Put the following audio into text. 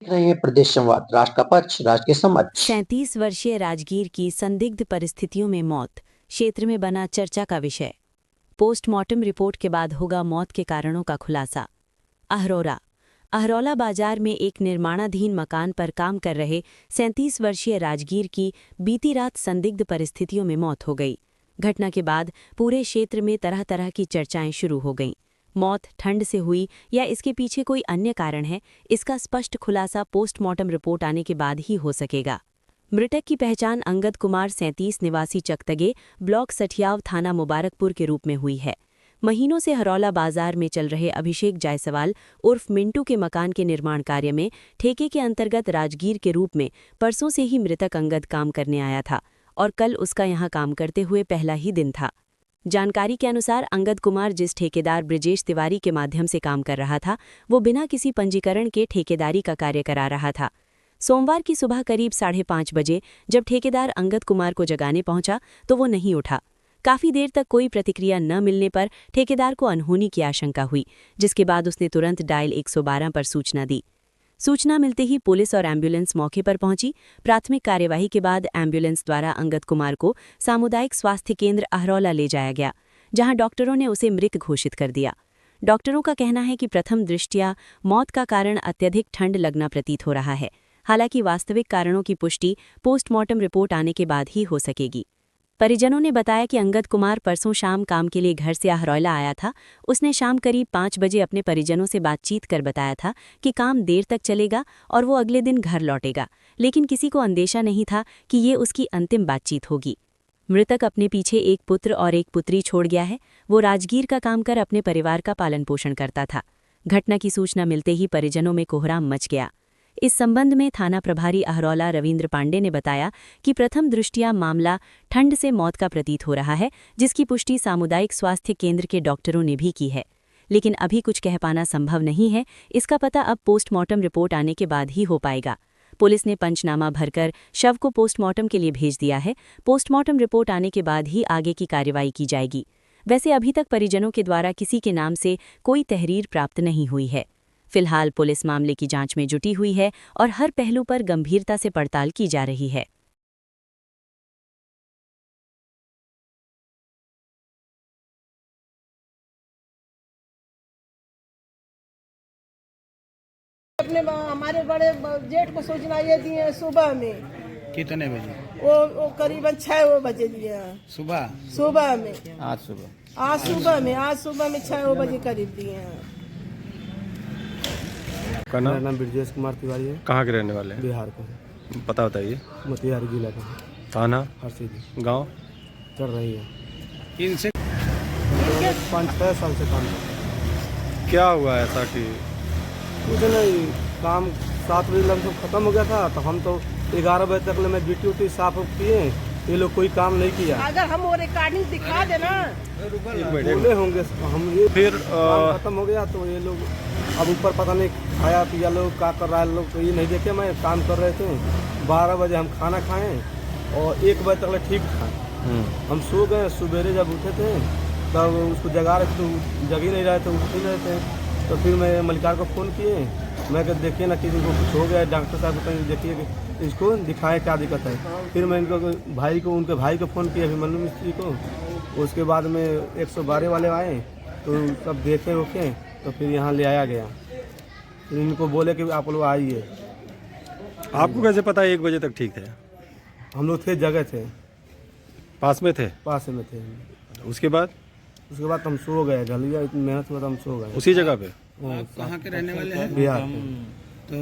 देख रहे हैं प्रदेश संवाद, राष्ट्र का पक्ष, राष्ट्र के समक्ष। 37 वर्षीय राजगीर की संदिग्ध परिस्थितियों में मौत, क्षेत्र में बना चर्चा का विषय। पोस्टमार्टम रिपोर्ट के बाद होगा मौत के कारणों का खुलासा। अहरौला बाजार में एक निर्माणाधीन मकान पर काम कर रहे 37 वर्षीय राजगीर की बीती रात संदिग्ध परिस्थितियों में मौत हो गई। घटना के बाद पूरे क्षेत्र में तरह तरह की चर्चाएं शुरू हो गईं। मौत ठंड से हुई या इसके पीछे कोई अन्य कारण है, इसका स्पष्ट खुलासा पोस्टमार्टम रिपोर्ट आने के बाद ही हो सकेगा। मृतक की पहचान अंगद कुमार 37 निवासी चकतगे, ब्लॉक सठियाव, थाना मुबारकपुर के रूप में हुई है। महीनों से हरौला बाजार में चल रहे अभिषेक जायसवाल उर्फ मिंटू के मकान के निर्माण कार्य में ठेके के अंतर्गत राजगीर के रूप में परसों से ही मृतक अंगद काम करने आया था और कल उसका यहां काम करते हुए पहला ही दिन था। जानकारी के अनुसार अंगद कुमार जिस ठेकेदार ब्रिजेश तिवारी के माध्यम से काम कर रहा था, वो बिना किसी पंजीकरण के ठेकेदारी का कार्य करा रहा था। सोमवार की सुबह करीब 5:30 बजे जब ठेकेदार अंगद कुमार को जगाने पहुंचा तो वो नहीं उठा। काफी देर तक कोई प्रतिक्रिया न मिलने पर ठेकेदार को अनहोनी की आशंका हुई, जिसके बाद उसने तुरंत डायल 112 पर सूचना दी। सूचना मिलते ही पुलिस और एम्बुलेंस मौके पर पहुंची। प्राथमिक कार्यवाही के बाद एम्बुलेंस द्वारा अंगद कुमार को सामुदायिक स्वास्थ्य केंद्र अहरौला ले जाया गया, जहां डॉक्टरों ने उसे मृत घोषित कर दिया। डॉक्टरों का कहना है कि प्रथम दृष्टया मौत का कारण अत्यधिक ठंड लगना प्रतीत हो रहा है। हालांकि वास्तविक कारणों की पुष्टि पोस्टमार्टम रिपोर्ट आने के बाद ही हो सकेगी। परिजनों ने बताया कि अंगद कुमार परसों शाम काम के लिए घर से अहरौला आया था। उसने शाम करीब 5 बजे अपने परिजनों से बातचीत कर बताया था कि काम देर तक चलेगा और वो अगले दिन घर लौटेगा, लेकिन किसी को अंदेशा नहीं था कि ये उसकी अंतिम बातचीत होगी। मृतक अपने पीछे एक पुत्र और एक पुत्री छोड़ गया है। वो राजगीर का काम कर अपने परिवार का पालन पोषण करता था। घटना की सूचना मिलते ही परिजनों में कोहराम मच गया। इस संबंध में थाना प्रभारी अहरौला रविंद्र पांडे ने बताया कि प्रथम दृष्टया मामला ठंड से मौत का प्रतीत हो रहा है, जिसकी पुष्टि सामुदायिक स्वास्थ्य केंद्र के डॉक्टरों ने भी की है, लेकिन अभी कुछ कह पाना संभव नहीं है। इसका पता अब पोस्टमार्टम रिपोर्ट आने के बाद ही हो पाएगा। पुलिस ने पंचनामा भरकर शव को पोस्टमार्टम के लिए भेज दिया है। पोस्टमार्टम रिपोर्ट आने के बाद ही आगे की कार्रवाई की जाएगी। वैसे अभी तक परिजनों के द्वारा किसी के नाम से कोई तहरीर प्राप्त नहीं हुई है। फिलहाल पुलिस मामले की जांच में जुटी हुई है और हर पहलू पर गंभीरता से पड़ताल की जा रही है। हमारे बड़े जेठ को सूचना ये दिए सुबह में। कितने बजे? वो करीबन 6 बजे दिए सुबह में। आज सुबह में 6 बजे करीब दिए हैं। मेरा नाम ब्रिजेश कुमार तिवारी है। कहाँ के रहने वाले हैं? बिहार का। पता बताइए। मोतिहारी जिला का। थाना हरसिद्धि। गांव चल रही है। इनसे 5-6 साल से काम कर। क्या हुआ ऐसा कि कुछ नहीं, काम 7 बजे लगभग खत्म हो गया था, तो हम तो 11 बजे तक मैं ड्यूटी साफ किए। ये लोग कोई काम नहीं किया। अगर हम वो रिकॉर्डिंग दिखा देना बोले होंगे हम, ये फिर खत्म हो गया तो ये लोग अब ऊपर पता नहीं खाया पिया लोग क्या कर रहा है लोग, तो ये नहीं देखे। मैं काम कर रहे थे, 12 बजे हम खाना खाएं और 1 बजे तक ठीक था। हम सो गए। सवेरे जब उठे थे तब उसको जगा रहे थे, तो जग ही नहीं रहे थे, उठ ही रहे थे। तो फिर मैं मलिकार को फ़ोन किए, मैं कहा देखिए ना किसी को कुछ हो गया, डॉक्टर साहब बताइए, देखिए कि इसको दिखाएं क्या दिक्कत है। फिर मैं उनके भाई को फ़ोन किया अभिमन्यु मिस्त्री को। उसके बाद में 112 वाले आए तो सब देखे ओके, तो फिर यहाँ ले आया गया। फिर इनको बोले कि आप लोग आइए। आपको कैसे पता 1 बजे तक ठीक थे? हम लोग थे, जगह थे, पास में थे? पास में थे। उसके बाद हम सो गए। गलिया इतनी मेहनत हुआ, हम सो गए उसी जगह पे। कहाँ के रहने वाले हैं? बिहार के। तो